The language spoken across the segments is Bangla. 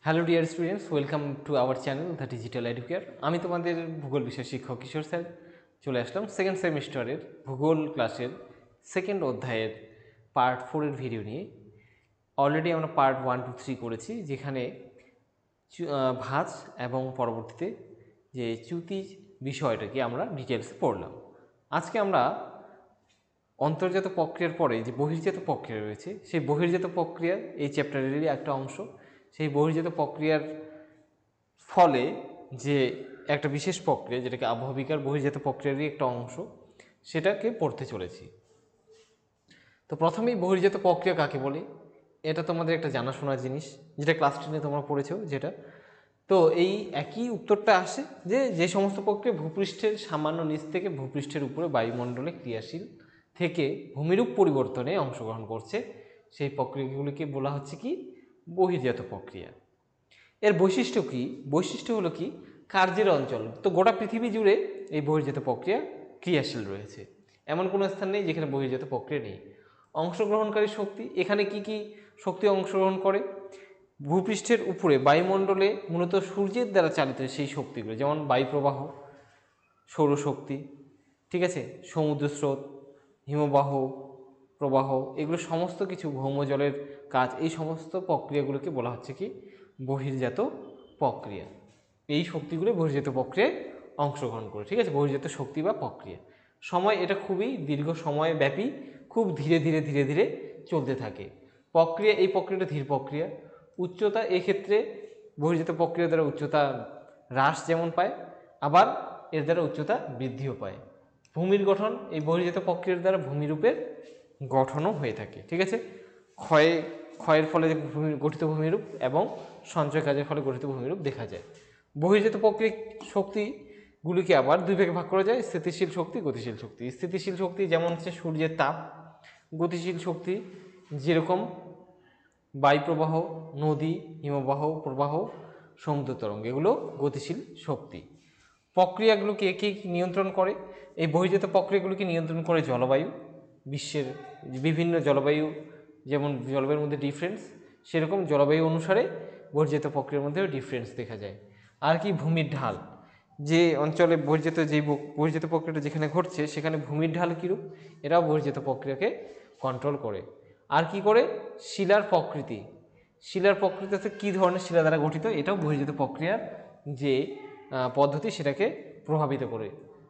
Hello dear students, welcome to our channel the digital educare. আমি তোমাদের ভূগোল বিষয় শিক্ষক কিশোর স্যার চলে আসলাম সেকেন্ড সেমিস্টারের ভূগোল ক্লাসের সেকেন্ড অধ্যায়ের পার্ট 4-এর ভিডিও নিয়ে। অলরেডি আমরা পার্ট 1, 2, 3 করেছি, যেখানে ভাঁজ এবং পরবর্তীতে যে চ্যুতি বিষয়টাকে আমরা ডিটেলসে পড়লাম। আজকে আমরা অন্তর্জাত প্রক্রিয়ার পরে যে বহির্জাত প্রক্রিয়া রয়েছে, সেই বহির্জাত প্রক্রিয়া এই চ্যাপ্টারেরই একটা অংশ। সেই বহির্জাত প্রক্রিয়ার ফলে যে একটা বিশেষ প্রক্রিয়া, যেটাকে আবহবিকার বহির্জাত প্রক্রিয়ারই একটা অংশ, সেটাকে পড়তে চলেছি। তো প্রথমেই বহির্জাত প্রক্রিয়া কাকে বলে, এটা তোমাদের একটা জানাশোনা জিনিস, যেটা ক্লাস 10-এ তোমরা পড়েছো। যেটা তো এই একই উত্তরটা আসে যে সমস্ত প্রক্রিয়া ভূপৃষ্ঠের সামান্য নিচ থেকে ভূপৃষ্ঠের উপরে বায়ুমণ্ডলে ক্রিয়াশীল থেকে ভূমিরূপ পরিবর্তনে অংশগ্রহণ করছে, সেই প্রক্রিয়াগুলিকে বলা হচ্ছে কি বহির্জাত প্রক্রিয়া। এর বৈশিষ্ট্য কি? বৈশিষ্ট্য হলো কি কার্যের অঞ্চল। তো গোটা পৃথিবী জুড়ে এই বহির্জাত প্রক্রিয়া ক্রিয়াশীল রয়েছে, এমন কোনো স্থান নেই যেখানে বহির্জাত প্রক্রিয়া নেই। অংশগ্রহণকারী শক্তি, এখানে কি কি শক্তি অংশগ্রহণ করে? ভূপৃষ্ঠের উপরে বায়ুমণ্ডলে মূলত সূর্যের দ্বারা চালিত সেই শক্তিগুলো, যেমন বায়ুপ্রবাহ, সৌরশক্তি, ঠিক আছে, সমুদ্র স্রোত, হিমবাহ প্রবাহ, এগুলো সমস্ত কিছু ভৌমজলের কাজ, এই সমস্ত প্রক্রিয়াগুলোকে বলা হচ্ছে কি বহির্জাত প্রক্রিয়া। এই শক্তিগুলো বহির্জাত প্রক্রিয়ায় অংশগ্রহণ করে, ঠিক আছে, বহির্জাত শক্তি বা প্রক্রিয়া। সময় এটা খুবই দীর্ঘ সময় ব্যাপী, খুব ধীরে ধীরে ধীরে ধীরে চলতে থাকে প্রক্রিয়া। এই প্রক্রিয়াটা ধীর প্রক্রিয়া। উচ্চতা, এক্ষেত্রে বহির্জাত প্রক্রিয়া দ্বারা উচ্চতা হ্রাস যেমন পায়, আবার এর দ্বারা উচ্চতা বৃদ্ধিও পায়। ভূমির গঠন, এই বহির্জাত প্রক্রিয়ার দ্বারা ভূমিরূপের গঠনও হয়ে থাকে, ঠিক আছে। ক্ষয়ের ফলে যে গঠিত ভূমিরূপ এবং সঞ্চয় কাজের ফলে গঠিত ভূমিরূপ দেখা যায়। বহির্জাত প্রক্রিয়া শক্তিগুলিকে আবার দুই ভাগে ভাগ করা যায়: স্থিতিশীল শক্তি, গতিশীল শক্তি। স্থিতিশীল শক্তি যেমন হচ্ছে সূর্যের তাপ। গতিশীল শক্তি যেরকম বায়ুপ্রবাহ, নদী, হিমবাহ প্রবাহ, সমুদ্র তরঙ্গ, এগুলো গতিশীল শক্তি। প্রক্রিয়াগুলোকে কে নিয়ন্ত্রণ করে? এই বহির্জাত প্রক্রিয়াগুলোকে নিয়ন্ত্রণ করে জলবায়ু। বিশ্বের বিভিন্ন জলবায়ু, যেমন জলবায়ুর মধ্যে ডিফারেন্স, সেরকম জলবায়ু অনুসারে বহির্জাত প্রক্রিয়ার মধ্যেও ডিফারেন্স দেখা যায়। আর কি ভূমির ঢাল, যে অঞ্চলে বহির্জাত প্রক্রিয়াটা যেখানে ঘটছে সেখানে ভূমির ঢাল কীরূপ, এরাও বহির্জাত প্রক্রিয়াকে কন্ট্রোল করে। আর কি করে? শিলার প্রকৃতি, শিলার প্রকৃতিতে কী ধরনের শিলা দ্বারা গঠিত, এটাও বহির্জাত প্রক্রিয়ার যে পদ্ধতি সেটাকে প্রভাবিত করে,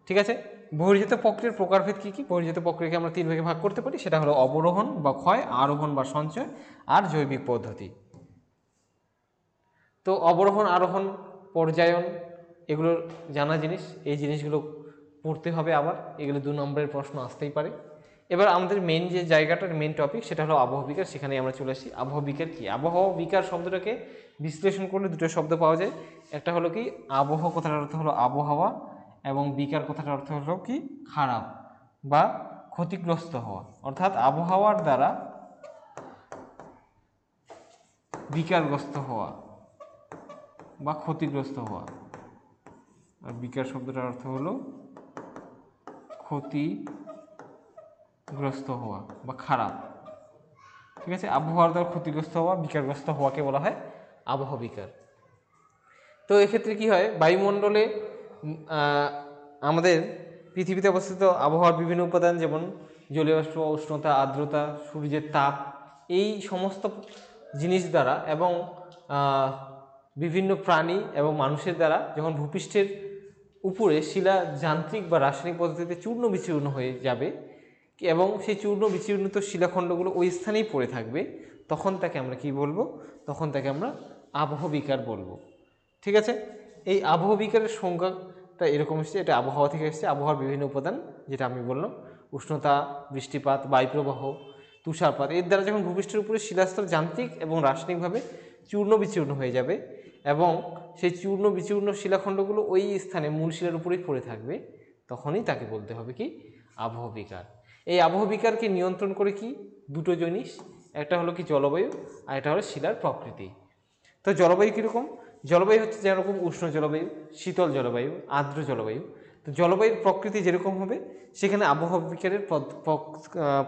ঠিক আছে। বহির্জাত প্রক্রিয়ার প্রকারভেদ কী কী? বহির্জাত প্রক্রিয়াকে আমরা 3 ভাগে ভাগ করতে পারি, সেটা হলো অবরোহণ বা ক্ষয়, আরোহণ বা সঞ্চয়, আর জৈবিক পদ্ধতি। তো অবরোহণ, আরোহণ, পর্যায়ন, এগুলো জানা জিনিস, এই জিনিসগুলো পড়তে হবে। আবার এগুলো 2 নম্বরের প্রশ্ন আসতেই পারে। এবার আমাদের মেন যে জায়গাটার মেন টপিক, সেটা হলো আবহবিকার। সেখানে আমরা চলে আসি। আবহবিকার কি? আবহবিকার শব্দটাকে বিশ্লেষণ করলে দুটো শব্দ পাওয়া যায়। একটা হলো কি আবহ, কথাটার অর্থ হলো আবহাওয়া, এবং বিকার কথাটার অর্থ হলো কি খারাপ বা ক্ষতিগ্রস্ত হওয়া। অর্থাৎ আবহাওয়ার দ্বারা বিকারগ্রস্ত হওয়া বা ক্ষতিগ্রস্ত হওয়া। আর বিকার শব্দটার অর্থ হলো ক্ষতিগ্রস্ত হওয়া বা খারাপ, ঠিক আছে। আবহাওয়ার দ্বারা ক্ষতিগ্রস্ত হওয়া, বিকারগ্রস্ত হওয়াকে বলা হয় আবহবিকার। তো এক্ষেত্রে কি হয়? বায়ুমণ্ডলে আমাদের পৃথিবীতে অবস্থিত আবহাওয়ার বিভিন্ন উপাদান, যেমন জলীয় বাষ্প, উষ্ণতা, আর্দ্রতা, সূর্যের তাপ, এই সমস্ত জিনিস দ্বারা এবং বিভিন্ন প্রাণী এবং মানুষের দ্বারা যখন ভূপৃষ্ঠের উপরে শিলা যান্ত্রিক বা রাসায়নিক পদ্ধতিতে চূর্ণ বিচূর্ণ হয়ে যাবে এবং সেই চূর্ণ বিচূর্ণিত শিলাখণ্ডগুলো ওই স্থানেই পড়ে থাকবে, তখন তাকে আমরা কি বলবো? তখন তাকে আমরা আবহবিকার বলবো, ঠিক আছে। এই আবহবিকারের সংজ্ঞাটা এরকম এসেছে, এটা আবহাওয়া থেকে এসেছে। আবহাওয়ার বিভিন্ন উপাদান, যেটা আমি বললাম, উষ্ণতা, বৃষ্টিপাত, বায়ুপ্রবাহ, তুষারপাত, এর দ্বারা যখন ভূপৃষ্ঠের উপরে শিলাস্তর যান্ত্রিক এবং রাসায়নিকভাবে চূর্ণ বিচূর্ণ হয়ে যাবে এবং সেই চূর্ণ বিচূর্ণ শিলাখণ্ডগুলো ওই স্থানে মূল শিলার উপরেই পড়ে থাকবে, তখনই তাকে বলতে হবে কি আবহবিকার। এই আবহবিকারকে নিয়ন্ত্রণ করে কি দুটো জিনিস, একটা হলো কি জলবায়ু, আর এটা হলো শিলার প্রকৃতি। তো জলবায়ু কীরকম? জলবায়ু হচ্ছে যেরকম উষ্ণ জলবায়ু, শীতল জলবায়ু, আর্দ্র জলবায়ু। তো জলবায়ুর প্রকৃতি যেরকম হবে, সেখানে আবহবিকারের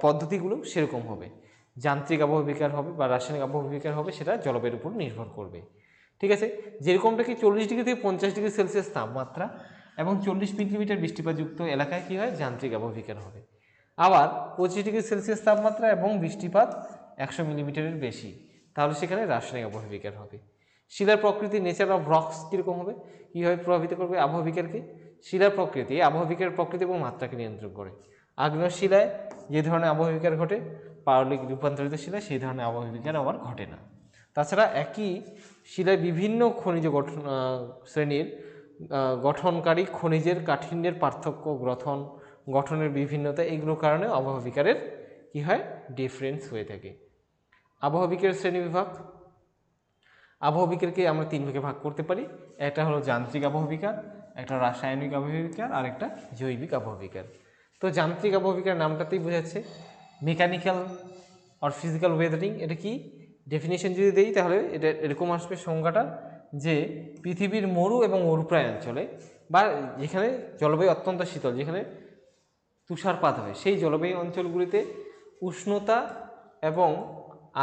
পদ্ধতিগুলো সেরকম হবে। যান্ত্রিক আবহবিকার হবে বা রাসায়নিক আবহবিকার হবে, সেটা জলবায়ুর উপর নির্ভর করবে। ঠিক আছে, যেরকমটা কি 40 ডিগ্রি থেকে 50 ডিগ্রি সেলসিয়াস তাপমাত্রা এবং 40 মিলিমিটার বৃষ্টিপাতযুক্ত এলাকায় কি হয়, যান্ত্রিক আবহবিকার হবে। আবার 25 ডিগ্রি সেলসিয়াস তাপমাত্রা এবং বৃষ্টিপাত 100 মিলিমিটারের বেশি, তাহলে সেখানে রাসায়নিক আবহবিকার হবে। শিলার প্রকৃতি, নেচার অফ রক্স কীরকম হবে, কীভাবে প্রভাবিত করবে আবহবিকারকে? শিলার প্রকৃতি আবহবিকার প্রকৃতি এবং মাত্রাকে নিয়ন্ত্রণ করে। আগ্নেয় শিলায় যে ধরনের আবহবিকার ঘটে, পারলিক রূপান্তরিত শিলায় সেই ধরনের আবহবিকার আবার ঘটে না। তাছাড়া একই শিলায় বিভিন্ন খনিজ শ্রেণীর গঠনকারী খনিজের কাঠিন্যের পার্থক্য, গঠনের বিভিন্নতা, এগুলোর কারণে আবহবিকারের কি হয়, ডিফারেন্স হয়ে থাকে। আবহবিকারের শ্রেণী বিভাগ, আবহবিকারকে আমরা 3 ভাগে ভাগ করতে পারি। একটা হলো যান্ত্রিক আবহবিকার, একটা রাসায়নিক আবহবিকার, আর একটা জৈবিক আবহবিকার। তো যান্ত্রিক আবহবিকার নামটাতেই বোঝাচ্ছে মেকানিক্যাল আর ফিজিক্যাল ওয়েদারিং। এটা কি ডেফিনেশন যদি দেই তাহলে এটা এরকম আসবে সংজ্ঞাটা, যে পৃথিবীর মরু এবং মরুপ্রায় অঞ্চলে বা যেখানে জলবায়ু অত্যন্ত শীতল, যেখানে তুষারপাত হয়, সেই জলবায়ু অঞ্চলগুলিতে উষ্ণতা এবং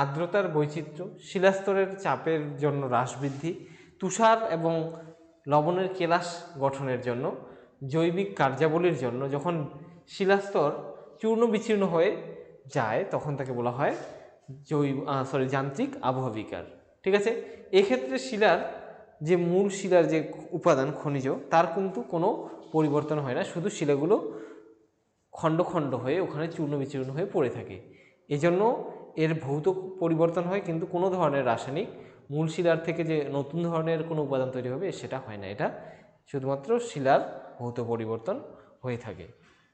আর্দ্রতার বৈচিত্র্য, শিলাস্তরের চাপের জন্য হ্রাস বৃদ্ধি, তুষার এবং লবণের কেলাস গঠনের জন্য, জৈবিক কার্যাবলীর জন্য যখন শিলাস্তর চূর্ণ বিচূর্ণ হয়ে যায় তখন তাকে বলা হয় যান্ত্রিক আবহবিকার। ঠিক আছে, এক্ষেত্রে শিলার যে মূল শিলার যে উপাদান খনিজ, তার কিন্তু কোনো পরিবর্তন হয় না, শুধু শিলাগুলো খণ্ড খণ্ড হয়ে ওখানে চূর্ণ বিচূর্ণ হয়ে পড়ে থাকে। এজন্য এর ভৌত পরিবর্তন হয়, কিন্তু কোনো ধরনের রাসায়নিক মূল শিলার থেকে যে নতুন ধরনের কোনো উপাদান তৈরি হবে সেটা হয় না, এটা শুধুমাত্র শিলার ভৌত পরিবর্তন হয়ে থাকে।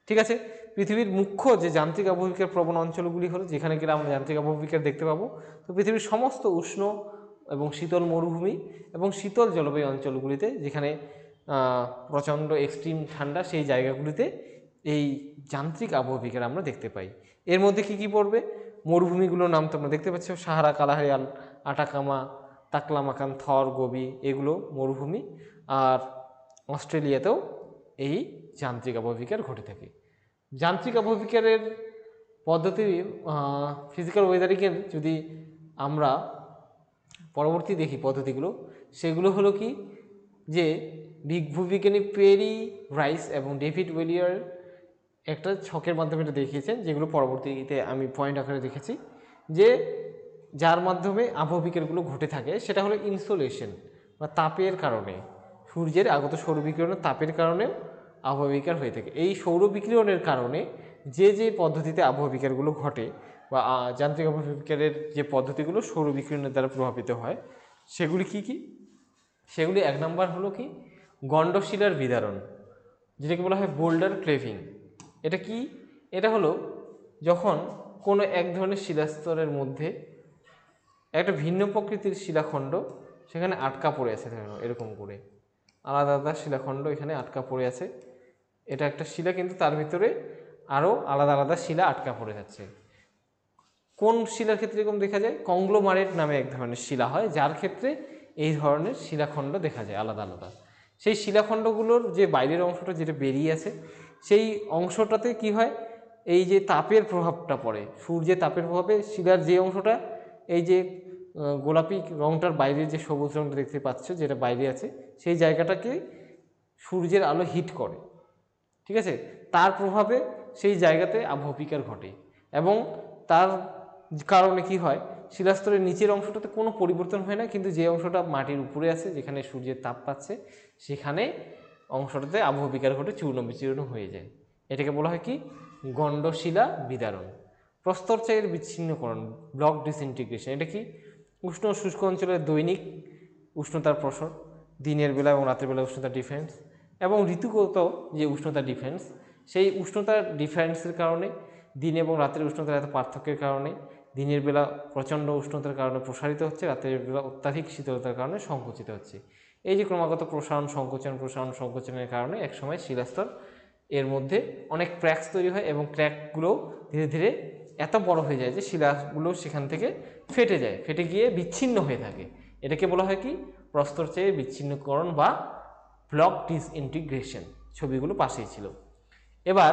ঠিক আছে, পৃথিবীর মুখ্য যে যান্ত্রিক আবহবিকার প্রবণ অঞ্চলগুলি হলো, যেখানে গেলে আমরা যান্ত্রিক আবহবিকার দেখতে পাবো। তো পৃথিবীর সমস্ত উষ্ণ এবং শীতল মরুভূমি এবং শীতল জলবায়ু অঞ্চলগুলিতে, যেখানে প্রচণ্ড এক্সট্রিম ঠান্ডা, সেই জায়গাগুলিতে এই যান্ত্রিক আবহবিকার আমরা দেখতে পাই। এর মধ্যে কি কি পড়বে? মরুভূমিগুলোর নাম তোমরা দেখতে পাচ্ছ, সাহারা, কালাহারি, আটাকামা, তাকলামাকান, থর, গোবি, এগুলো মরুভূমি। আর অস্ট্রেলিয়াতেও এই যান্ত্রিক আবহবিকার ঘটে থাকে। যান্ত্রিক আবহবিকারের পদ্ধতি, ফিজিক্যাল ওয়েদারিংয়ের যদি আমরা পরবর্তী দেখি পদ্ধতিগুলো, সেগুলো হলো কি, যে ভূবিজ্ঞানী পেরি রাইস এবং ডেভিড ওয়েলিয়ার একটা ছকের মাধ্যমে এটা দেখিয়েছেন, যেগুলো পরবর্তীতে আমি পয়েন্ট আকারে দেখেছি, যে যার মাধ্যমে আবহবিকারগুলো ঘটে থাকে সেটা হলো ইনসোলেশন বা তাপের কারণে, সূর্যের আগত সৌরবিকিরণের তাপের কারণে আবহবিকার হয়ে থাকে। এই সৌরবিকিরণের কারণে যে যে পদ্ধতিতে আবহবিকারগুলো ঘটে বা যান্ত্রিক আবহবিকারের যে পদ্ধতিগুলো সৌরবিকিরণের দ্বারা প্রভাবিত হয়, সেগুলি কি কি? সেগুলি 1 নম্বর হলো কি, গণ্ডশিলার বিদারণ, যেটাকে বলা হয় বোল্ডার ক্লেভিং। এটা কি? এটা হলো যখন কোনো এক ধরনের শিলাস্তরের মধ্যে একটা ভিন্ন প্রকৃতির শিলাখণ্ড সেখানে আটকা পড়ে আছে, এরকম করে আলাদা আলাদা শিলাখণ্ড এখানে আটকা পড়ে আছে। এটা একটা শিলা, কিন্তু তার ভিতরে আরও আলাদা আলাদা শিলা আটকা পড়ে যাচ্ছে। কোন শিলার ক্ষেত্রে এরকম দেখা যায়? কংগ্লোমারেট নামে এক ধরনের শিলা হয়, যার ক্ষেত্রে এই ধরনের শিলাখণ্ড দেখা যায় আলাদা আলাদা। সেই শিলাখণ্ডগুলোর যে বাইরের অংশটা যেটা বেরিয়ে আছে, সেই অংশটাতে কি হয়, এই যে তাপের প্রভাবটা পড়ে, সূর্যের তাপের প্রভাবে শিলার যে অংশটা, এই যে গোলাপি রংটার বাইরে যে সবুজ রংটা দেখতে পাচ্ছ যেটা বাইরে আছে, সেই জায়গাটাকে সূর্যের আলো হিট করে। ঠিক আছে, তার প্রভাবে সেই জায়গাতে আবহবিকার ঘটে এবং তার কারণে কি হয়, শিলাস্তরের নিচের অংশটাতে কোনো পরিবর্তন হয় না, কিন্তু যে অংশটা মাটির উপরে আছে, যেখানে সূর্যের তাপ পাচ্ছে, সেখানে অংশটাতে আবহবিকার ঘটে চূর্ণ বিচূর্ণ হয়ে যায়। এটাকে বলা হয় কি, গণ্ডশিলা বিদারণ। প্রস্তরচায়ের বিচ্ছিন্নকরণ, ব্লক ডিসইন্টিগ্রেশন। এটা কি? উষ্ণ শুষ্ক অঞ্চলের দৈনিক উষ্ণতার প্রসর, দিনের বেলা এবং রাতের বেলা উষ্ণতার ডিফারেন্স, এবং ঋতুগত যে উষ্ণতার ডিফারেন্স, সেই উষ্ণতার ডিফারেন্সের কারণে, দিন এবং রাতের উষ্ণতার এত পার্থক্যের কারণে দিনের বেলা প্রচণ্ড উষ্ণতার কারণে প্রসারিত হচ্ছে, রাতের বেলা অত্যাধিক শীতলতার কারণে সংকুচিত হচ্ছে। এই যে ক্রমাগত প্রসারণ সংকোচনের কারণে একসময় শিলাস্তর এর মধ্যে অনেক ক্র্যাকস তৈরি হয় এবং ক্র্যাকগুলো ধীরে ধীরে এত বড় হয়ে যায় যে শিলাগুলো সেখান থেকে ফেটে যায়, ফেটে গিয়ে বিচ্ছিন্ন হয়ে থাকে। এটাকে বলা হয় কি, প্রস্তরচায়ের বিচ্ছিন্নকরণ বা ব্লক ডিসইন্টিগ্রেশন। ছবিগুলো পাশেই ছিল। এবার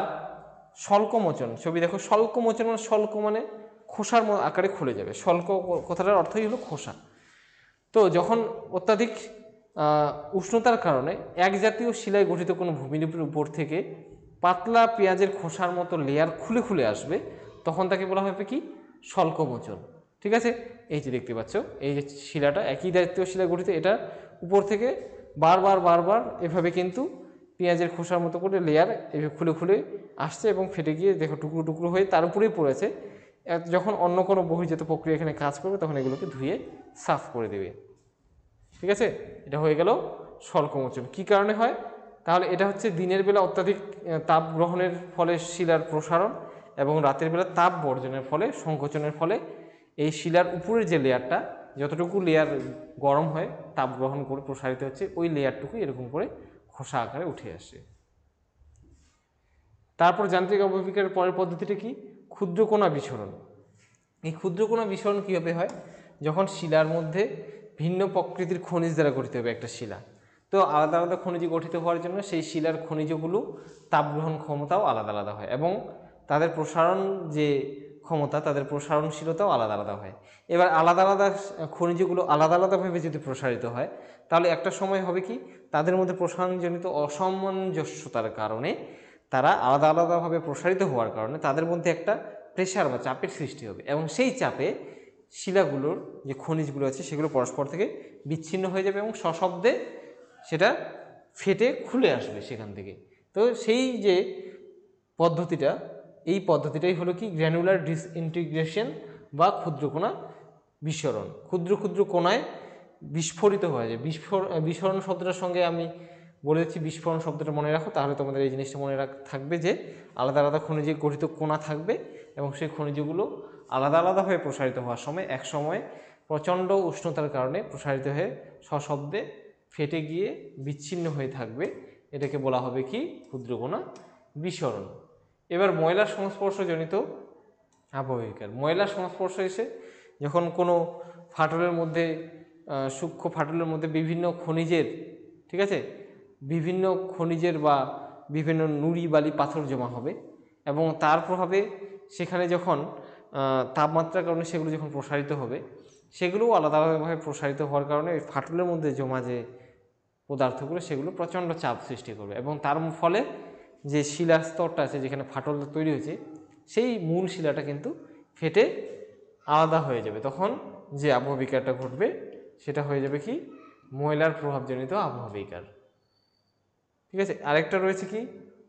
স্বল্পমোচন, ছবি দেখো। স্বল্পমোচন মানে খোসার আকারে খুলে যাবে। স্বল্প কথাটার অর্থই হলো খোসা। তো তো যখন অত্যাধিক উষ্ণতার কারণে এক জাতীয় শিলায় গঠিত কোনো ভূমিরূপের উপর থেকে পাতলা পেঁয়াজের খোসার মতো লেয়ার খুলে খুলে আসবে, তখন তাকে বলা হবে কি স্বল্পমোচন। ঠিক আছে, এই যে দেখতে পাচ্ছ এই যে শিলাটা একই জাতীয় শিলায় গঠিত, এটা উপর থেকে বারবার বারবার এভাবে কিন্তু পেঁয়াজের খোসার মতো করে লেয়ার এভাবে খুলে খুলে আসছে এবং ফেটে গিয়ে দেখো টুকরো টুকরো হয়ে তার উপরেই পড়েছে। যখন অন্য কোনো বহির্জাত প্রক্রিয়া এখানে কাজ করবে তখন এগুলোকে ধুয়ে সাফ করে দেবে। ঠিক আছে, এটা হয়ে গেল স্বল্পমোচন। কী কারণে হয়? তাহলে এটা হচ্ছে দিনের বেলা অত্যাধিক তাপ গ্রহণের ফলে শিলার প্রসারণ এবং রাতের বেলা তাপ বর্জনের ফলে সংকোচনের ফলে এই শিলার উপরের যে লেয়ারটা, যতটুকু লেয়ার গরম হয় তাপ গ্রহণ করে প্রসারিত হচ্ছে, ওই লেয়ারটুকু এরকম করে খোসা আকারে উঠে আসে। তারপর যান্ত্রিক অবভিকারের পরের পদ্ধতিটা কি? ক্ষুদ্রকণা বিসরণ। এই ক্ষুদ্রকণা বিসরণ কীভাবে হয়? যখন শিলার মধ্যে ভিন্ন প্রকৃতির খনিজ দ্বারা গঠিত হবে একটা শিলা, তো আলাদা আলাদা খনিজ গঠিত হওয়ার জন্য সেই শিলার খনিজগুলো তাপ গ্রহণ ক্ষমতাও আলাদা আলাদা হয় এবং তাদের প্রসারণ যে ক্ষমতা, তাদের প্রসারণশীলতাও আলাদা আলাদা হয়। এবার আলাদা আলাদা খনিজগুলো আলাদা আলাদাভাবে যদি প্রসারিত হয় তাহলে একটা সময় হবে কি, তাদের মধ্যে প্রসারণজনিত অসামঞ্জস্যতার কারণে তারা আলাদা আলাদাভাবে প্রসারিত হওয়ার কারণে তাদের মধ্যে একটা প্রেশার বা চাপের সৃষ্টি হবে এবং সেই চাপে শিলাগুলোর যে খনিজগুলো আছে সেগুলো পরস্পর থেকে বিচ্ছিন্ন হয়ে যাবে এবং সশব্দে সেটা ফেটে খুলে আসবে সেখান থেকে। তো সেই যে পদ্ধতিটা, এই পদ্ধতিটাই হলো কি গ্র্যানুলার ডিসইন্টিগ্রেশন বা ক্ষুদ্রকণা বিস্ফোরণ। ক্ষুদ্র ক্ষুদ্র কোণায় বিস্ফোরিত হয়ে যায়। বিস্ফোরণ শব্দটার সঙ্গে আমি বলেছি বিস্ফোরণ শব্দটা মনে রাখো, তাহলে তোমাদের এই জিনিসটা মনে থাকবে যে আলাদা আলাদা খনিজে গঠিত কোণা থাকবে এবং সেই খনিজগুলো আলাদা আলাদাভাবে প্রসারিত হওয়ার সময় এক সময় প্রচণ্ড উষ্ণতার কারণে প্রসারিত হয়ে সশব্দে ফেটে গিয়ে বিচ্ছিন্ন হয়ে থাকবে। এটাকে বলা হবে কি ক্ষুদ্রকণা বিস্ফোরণ। এবার ময়লার সংস্পর্শজনিত আবহবিকার। ময়লার সংস্পর্শ এসে যখন কোনো ফাটলের মধ্যে সূক্ষ্ম ফাটলের মধ্যে বিভিন্ন খনিজের, ঠিক আছে, বিভিন্ন খনিজের বা বিভিন্ন নুড়ি বালি পাথর জমা হবে এবং তার প্রভাবে সেখানে যখন তাপমাত্রার কারণে সেগুলো যখন প্রসারিত হবে, সেগুলোও আলাদা আলাদাভাবে প্রসারিত হওয়ার কারণে ওই ফাটলের মধ্যে জমা যে পদার্থগুলো সেগুলো প্রচণ্ড চাপ সৃষ্টি করবে এবং তার ফলে যে শিলার স্তরটা আছে যেখানে ফাটল তৈরি হয়েছে সেই মূল শিলাটা কিন্তু ফেটে আলাদা হয়ে যাবে। তখন যে আবহবিকারটা ঘটবে সেটা হয়ে যাবে কি ময়লার প্রভাবজনিত আবহবিকার। ঠিক আছে, আরেকটা রয়েছে কি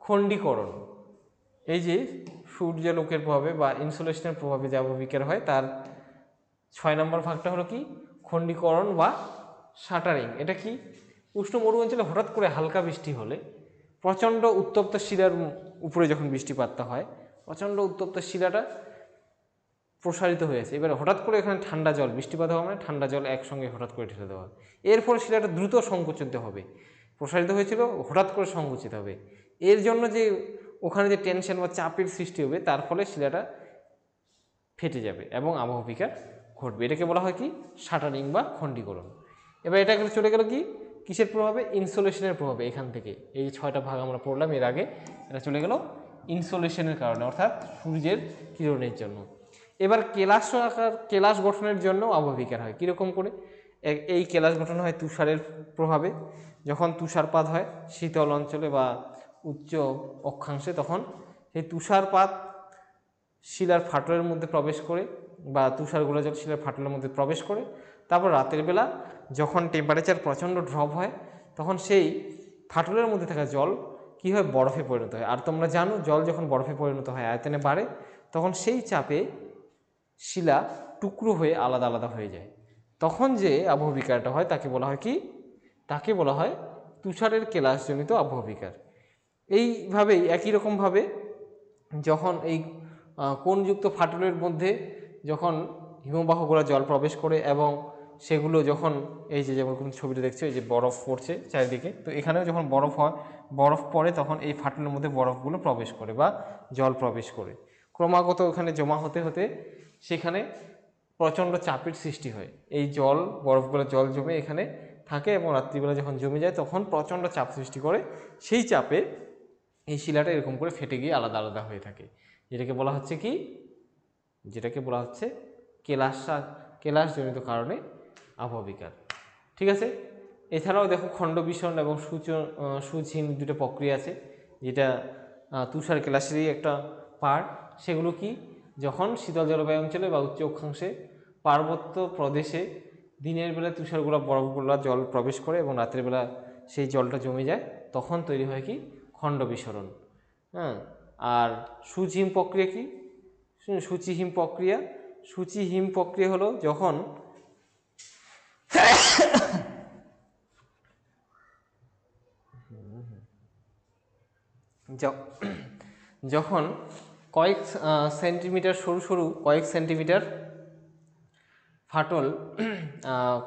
খণ্ডীকরণ। এই যে সূর্যালোকের প্রভাবে বা ইনসুলেশনের প্রভাবে যে আবহবিকার হয় তার 6 নম্বর ভাগটা হলো কি খণ্ডীকরণ বা শাটারিং। এটা কি উষ্ণ মরু অঞ্চলে হঠাৎ করে হালকা বৃষ্টি হলে প্রচণ্ড উত্তপ্ত শিলার উপরে যখন বৃষ্টিপাতটা হয়, প্রচণ্ড উত্তপ্ত শিলাটা প্রসারিত হয়েছে, এবার হঠাৎ করে এখানে ঠান্ডা জল, বৃষ্টিপাত হওয়া মানে ঠান্ডা জল একসঙ্গে হঠাৎ করে ঢেলে দেওয়া, এর ফলে শিলাটা দ্রুত সংকুচিত হবে। প্রসারিত হয়েছিল হঠাৎ করে সংকুচিত হবে, এর জন্য যে ওখানে যে টেনশন বা চাপের সৃষ্টি হবে তার ফলে শিলাটা ফেটে যাবে এবং আবহবিকার ঘটবে। এটাকে বলা হয় কি শাটারিং বা খণ্ডীকরণ। এবার এটা চলে গেল কি কিসের প্রভাবে? ইনসুলেশনের প্রভাবে। এখান থেকে এই যে 6টা ভাগ আমরা পড়লাম এর আগে, এটা চলে গেল ইনসুলেশনের কারণে অর্থাৎ সূর্যের কিরণের জন্য। এবার কেলাস গঠনের জন্য আবহবিকার হয়। কীরকম করে? এই কেলাস গঠন হয় তুষারের প্রভাবে। যখন তুষারপাত হয় শীতল অঞ্চলে বা উচ্চ অক্ষাংশে, তখন সেই তুষারপাত শিলার ফাটলের মধ্যে প্রবেশ করে বা তুষার গোলা জল শিলার ফাটলের মধ্যে প্রবেশ করে, তারপর রাতের বেলা যখন টেম্পারেচার প্রচণ্ড ড্রপ হয় তখন সেই ফাটলের মধ্যে থাকা জল কী হয় বরফে পরিণত হয়। আর তোমরা জানো জল যখন বরফে পরিণত হয় আয়তনে বাড়ে, তখন সেই চাপে শিলা টুকরো হয়ে আলাদা আলাদা হয়ে যায়। তখন যে আবহবিকারটা হয় তাকে বলা হয় কি? তাকে বলা হয় তুষারের কেলাসজনিত আবহবিকার। এইভাবেই একই রকমভাবে যখন এই কোণযুক্ত ফাটলের মধ্যে যখন হিমবাহ গোলা জল প্রবেশ করে এবং সেগুলো যখন এই যে যেমন কোনো ছবিটা দেখছো এই যে বরফ পড়ছে চারিদিকে, তো এখানেও যখন বরফ পড়ে তখন এই ফাটলের মধ্যে বরফগুলো প্রবেশ করে বা জল প্রবেশ করে ক্রমাগত ওখানে জমা হতে হতে সেখানে প্রচণ্ড চাপের সৃষ্টি হয়। এই জল বরফগুলো জল জমে এখানে থাকে এবং রাত্রিবেলা যখন জমে যায় তখন প্রচণ্ড চাপ সৃষ্টি করে, সেই চাপে এই শিলাটা এরকম করে ফেটে গিয়ে আলাদা আলাদা হয়ে থাকে। যেটাকে বলা হচ্ছে কি? যেটাকে বলা হচ্ছে কেলাসজনিত কারণে আবহবিকার। ঠিক আছে। এছাড়াও দেখো খণ্ডবিসরণ এবং সুঝিম দুটো প্রক্রিয়া আছে, যেটা তুষার কেলাসেরই একটা পার্ট। সেগুলো কি, যখন শীতল জলবায়ু অঞ্চলে বা উচ্চ অক্ষাংশে পার্বত্য প্রদেশে দিনের বেলা তুষারগুলো বরফগুলো জল প্রবেশ করে এবং রাতের বেলা সেই জলটা জমে যায়, তখন তৈরি হয় কি খণ্ডবিসরণ। হ্যাঁ, আর সুঝিম প্রক্রিয়া কি, সূচিহিম প্রক্রিয়া। সূচিহিম প্রক্রিয়া হলো যখন যখন কয়েক সেন্টিমিটার সরু সরু কয়েক সেন্টিমিটার ফাটল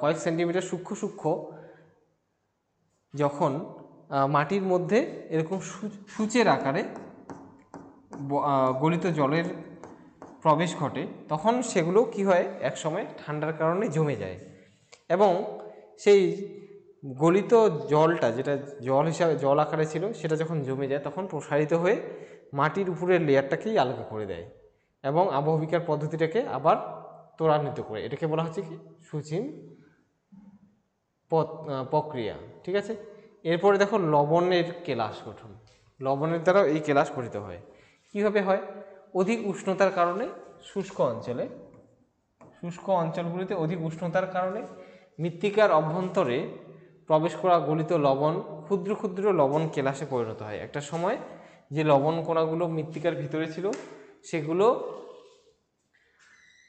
কয়েক সেন্টিমিটার সূক্ষ্ম সূক্ষ্ম যখন মাটির মধ্যে এরকম সূচের আকারে গলিত জলের প্রবেশ ঘটে, তখন সেগুলো কি হয়, একসময় ঠান্ডার কারণে জমে যায় এবং সেই গলিত জলটা, যেটা জল হিসাবে জল আকারে ছিল, সেটা যখন জমে যায় তখন প্রসারিত হয়ে মাটির উপরের লেয়ারটাকেই আলগা করে দেয় এবং আবহবিকার পদ্ধতিটাকে আবার ত্বরান্বিত করে। এটাকে বলা হচ্ছে কি সুঝিম প্রক্রিয়া। ঠিক আছে। এরপরে দেখো লবণের কেলাস গঠন। লবণের দ্বারা এই কেলাস গঠিত হয়। কীভাবে হয়, অধিক উষ্ণতার কারণে শুষ্ক অঞ্চলগুলিতে অধিক উষ্ণতার কারণে মৃত্তিকার অভ্যন্তরে প্রবেশ করা গলিত লবণ ক্ষুদ্র ক্ষুদ্র লবণ কেলাসে পরিণত হয়। একটা সময় যে লবণ কণাগুলো মৃত্তিকার ভিতরে ছিল, সেগুলো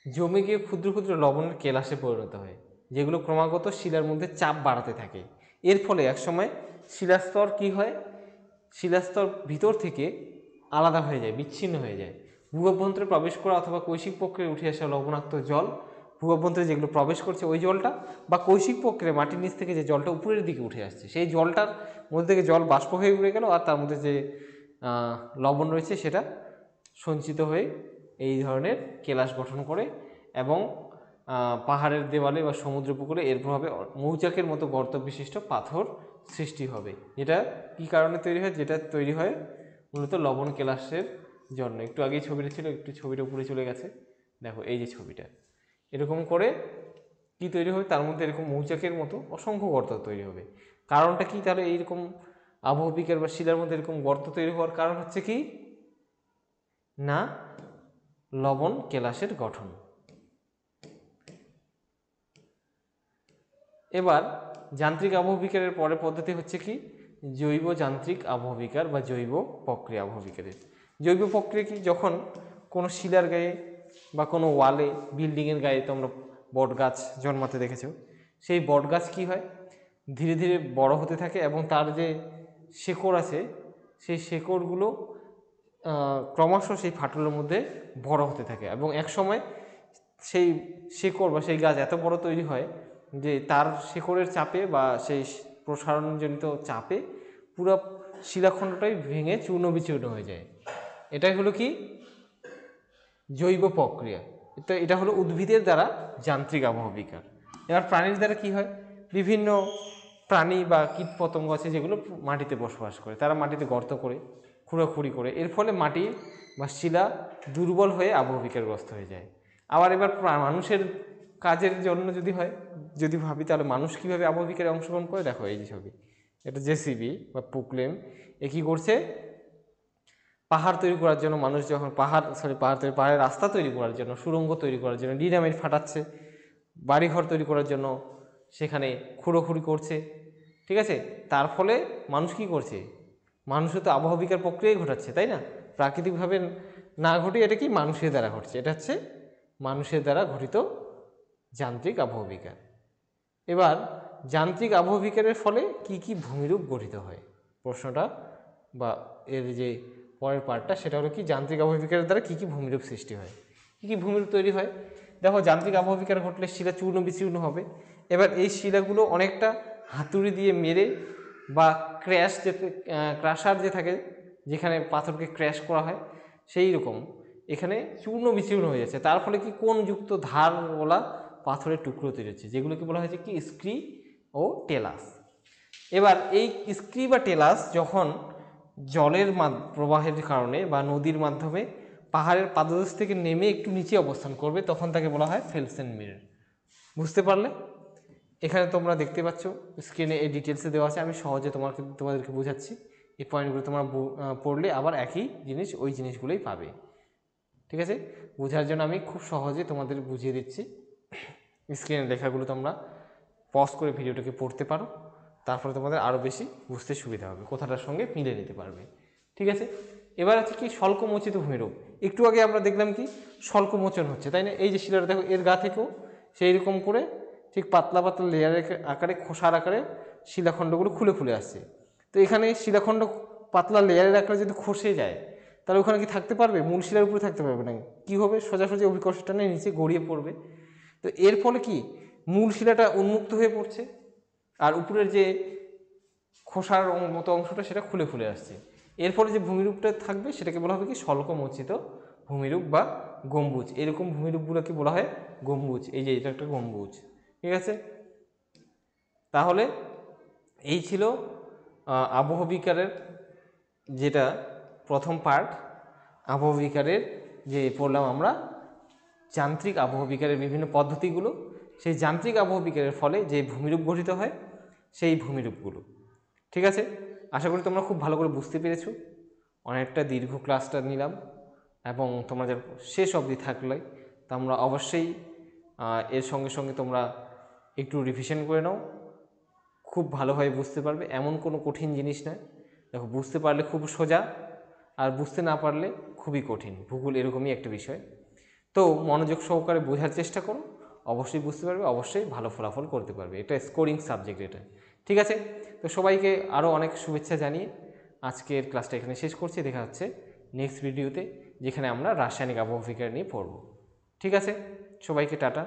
জমে গিয়ে ক্ষুদ্র ক্ষুদ্র লবণের কেলাসে পরিণত হয়, যেগুলো ক্রমাগত শিলার মধ্যে চাপ বাড়াতে থাকে। এর ফলে একসময় শিলাস্তর কি হয়, শিলাস্তর ভিতর থেকে আলাদা হয়ে যায়, বিচ্ছিন্ন হয়ে যায়। ভূঅভ্যন্তরে প্রবেশ করা অথবা কৈশিক প্রক্রিয়ায় উঠে আসা লবণাক্ত জল, ভূঅভ্যন্তরে যেগুলো প্রবেশ করছে ওই জলটা, বা কৈশিক প্রক্রিয়ায় মাটির নিচ থেকে যে জলটা উপরের দিকে উঠে আসছে, সেই জলটার মধ্যে থেকে জল বাষ্প হয়ে উড়ে গেল, আর তার মধ্যে যে লবণ রয়েছে সেটা সঞ্চিত হয়ে এই ধরনের কেলাস গঠন করে এবং পাহাড়ের দেওয়ালে বা সমুদ্র পুকুরে এর প্রভাবে মৌচাকের মতো গর্ত বিশিষ্ট পাথর সৃষ্টি হবে। যেটা কি কারণে তৈরি হয়, যেটা তৈরি হয় মূলত লবণ কেলাসের জন্য। একটু আগেই ছবিটা ছিল, একটু ছবিটা উপরে চলে গেছে, দেখো এই যে ছবিটা, এরকম করে কি তৈরি হবে, তার মধ্যে এরকম মৌচাকের মতো অসংখ্য গর্ত তৈরি হবে। কারণটা কি তাহলে এইরকম আবহবিকার বা শিলার মধ্যে এরকম গর্ত তৈরি হওয়ার কারণ হচ্ছে কি না, লবণ কেলাসের গঠন। এবার যান্ত্রিক আবহবিকারের পরের পদ্ধতি হচ্ছে কি জৈব যান্ত্রিক আবহবিকার বা জৈব প্রক্রিয়া আবহবিকারের। জৈব প্রক্রিয়া কি, যখন কোনো শিলার গায়ে বা কোনো ওয়ালে, বিল্ডিংয়ের গায়ে তোমরা বট গাছ জন্মাতে দেখেছো, সেই বট গাছ কী হয়, ধীরে ধীরে বড় হতে থাকে এবং তার যে শেকড় আছে, সেই শেকড়গুলো ক্রমশ সেই ফাটলের মধ্যে বড় হতে থাকে এবং এক সময় সেই শেকড় বা সেই গাছ এত বড় তৈরি হয় যে তার শেকড়ের চাপে বা সেই প্রসারণজনিত চাপে পুরো শিলাখণ্ডটাই ভেঙে চূর্ণ বিচূর্ণ হয়ে যায়। এটাই হলো কি জৈব প্রক্রিয়া। তো এটা হলো উদ্ভিদের দ্বারা যান্ত্রিক আবহবিকার। এবার প্রাণীর দ্বারা কি হয়, বিভিন্ন প্রাণী বা কীট পতঙ্গ আছে যেগুলো মাটিতে বসবাস করে, তারা মাটিতে গর্ত করে খুঁড়াখুড়ি করে, এর ফলে মাটি বা শিলা দুর্বল হয়ে আবহবিকারগ্রস্ত হয়ে যায়। আবার এবার মানুষের কাজের জন্য যদি ভাবি, তাহলে মানুষ কীভাবে আবহবিকারে অংশগ্রহণ করে, দেখো এই যে ছবি, এটা জেসিবি বা পুকলেম, এ কী করছে, পাহাড় তৈরি করার জন্য মানুষ যখন পাহাড়ের রাস্তা তৈরি করার জন্য, সুড়ঙ্গ তৈরি করার জন্য ডিনামাইট ফাটাচ্ছে, বাড়িঘর তৈরি করার জন্য সেখানে খুঁড়োখুড়ি করছে। ঠিক আছে, তার ফলে মানুষ কি করছে, মানুষও তো আবহবিকার প্রক্রিয়াই ঘটাচ্ছে, তাই না? প্রাকৃতিকভাবে না ঘটে, এটা কি মানুষের দ্বারা ঘটছে, এটা হচ্ছে মানুষের দ্বারা ঘটিত যান্ত্রিক আবহবিকার। এবার যান্ত্রিক আবহবিকারের ফলে কি কি ভূমিরূপ গঠিত হয়, প্রশ্নটা বা এর যে পরের পার্টটা সেটা হলো কি যান্ত্রিক আবহবিকারের দ্বারা কী কী ভূমিরূপ সৃষ্টি হয়, কী কী ভূমিরূপ তৈরি হয়। দেখো, যান্ত্রিক আবহবিকার ঘটলে শিলা চূর্ণ বিচূর্ণ হবে। এবার এই শিলাগুলো অনেকটা হাতুড়ি দিয়ে মেরে বা ক্রাশার যে থাকে, যেখানে পাথরকে ক্র্যাশ করা হয়, সেই রকম এখানে চূর্ণ বিচূর্ণ হয়ে যাচ্ছে। তার ফলে কি কোণযুক্ত ধারওয়ালা পাথরের টুকরো তৈরি হচ্ছে, যেগুলোকে বলা হয়েছে কি স্ক্রি ও টেলাস। এবার এই স্ক্রি বা টেলাস যখন জলের প্রবাহের কারণে বা নদীর মাধ্যমে পাহাড়ের পাদদেশ থেকে নেমে একটু নিচে অবস্থান করবে, তখন তাকে বলা হয় ফেলসেন মিরর। বুঝতে পারলে? এখানে তোমরা দেখতে পাচ্ছ স্ক্রিনে এই ডিটেলসে দেওয়া আছে, আমি সহজে তোমাদেরকে বোঝাচ্ছি। এই পয়েন্টগুলো তোমরা পড়লে আবার একই জিনিস ওই জিনিসগুলোই পাবে। ঠিক আছে, বোঝার জন্য আমি খুব সহজে তোমাদের বুঝিয়ে দিচ্ছি। স্ক্রিনের লেখাগুলো তোমরা পজ করে ভিডিওটাকে পড়তে পারো, তারপরে তোমাদের আরও বেশি বুঝতে সুবিধা হবে, কথাটার সঙ্গে মিলে নিতে পারবে। ঠিক আছে, এবার আছে কি স্বল্পমোচিত ভূমিরূপ। একটু আগে আমরা দেখলাম কি স্বল্পমোচন হচ্ছে, তাই না? এই যে শিলাটা দেখো, এর গা থেকেও সেই রকম করে ঠিক পাতলা পাতলা লেয়ারের আকারে, খোসার আকারে শিলাখণ্ডগুলো খুলে খুলে আসছে। তো এখানে শিলাখণ্ড পাতলা লেয়ারের আকারে যদি খসে যায়, তাহলে ওখানে কি থাকতে পারবে? মূল শিলার উপরে থাকতে পারবে না। কী হবে? সোজাসুজি অভিকর্ষ টানে নিচে গড়িয়ে পড়বে। তো এর ফলে কি মূল শিলাটা উন্মুক্ত হয়ে পড়ছে, আর উপরের যে খোসার মতো অংশটা সেটা খুলে খুলে আসছে। এর ফলে যে ভূমিরূপটা থাকবে সেটাকে বলা হবে কি স্বল্পমোচিত ভূমিরূপ বা গম্বুজ। এরকম ভূমিরূপগুলোকে বলা হয় গম্বুজ। এই যে এটা একটা গম্বুজ। ঠিক আছে, তাহলে এই ছিল আবহবিকারের যেটা প্রথম পার্ট। আবহবিকারের যে পড়লাম আমরা যান্ত্রিক আবহবিকারের বিভিন্ন পদ্ধতিগুলো, সেই যান্ত্রিক আবহবিকারের ফলে যে ভূমিরূপ গঠিত হয় সেই ভূমিরূপগুলো। ঠিক আছে, আশা করি তোমরা খুব ভালো করে বুঝতে পেরেছো। অনেকটা দীর্ঘ ক্লাসটা নিলাম এবং তোমরা যারা শেষ অবধি থাকলে তোমরা অবশ্যই এর সঙ্গে সঙ্গে তোমরা একটু রিভিশন করে নাও, খুব ভালোভাবে বুঝতে পারবে। এমন কোনো কঠিন জিনিস নয়, দেখো বুঝতে পারলে খুব সোজা, আর বুঝতে না পারলে খুবই কঠিন। ভূগোল এরকমই একটা বিষয়। তো মনোযোগ সহকারে বোঝার চেষ্টা করো, অবশ্যই বুঝতে পারবে, অবশ্যই ভালো ফলাফল করতে পারবে। এটা স্কোরিং সাবজেক্ট এটা। ঠিক আছে, তো সবাইকে আরও অনেক শুভেচ্ছা জানিয়ে আজকের ক্লাসটা এখানে শেষ করছি। দেখা হচ্ছে নেক্সট ভিডিওতে, যেখানে আমরা রাসায়নিক আবহবিকার নিয়ে পড়ব। ঠিক আছে, সবাইকে টাটা।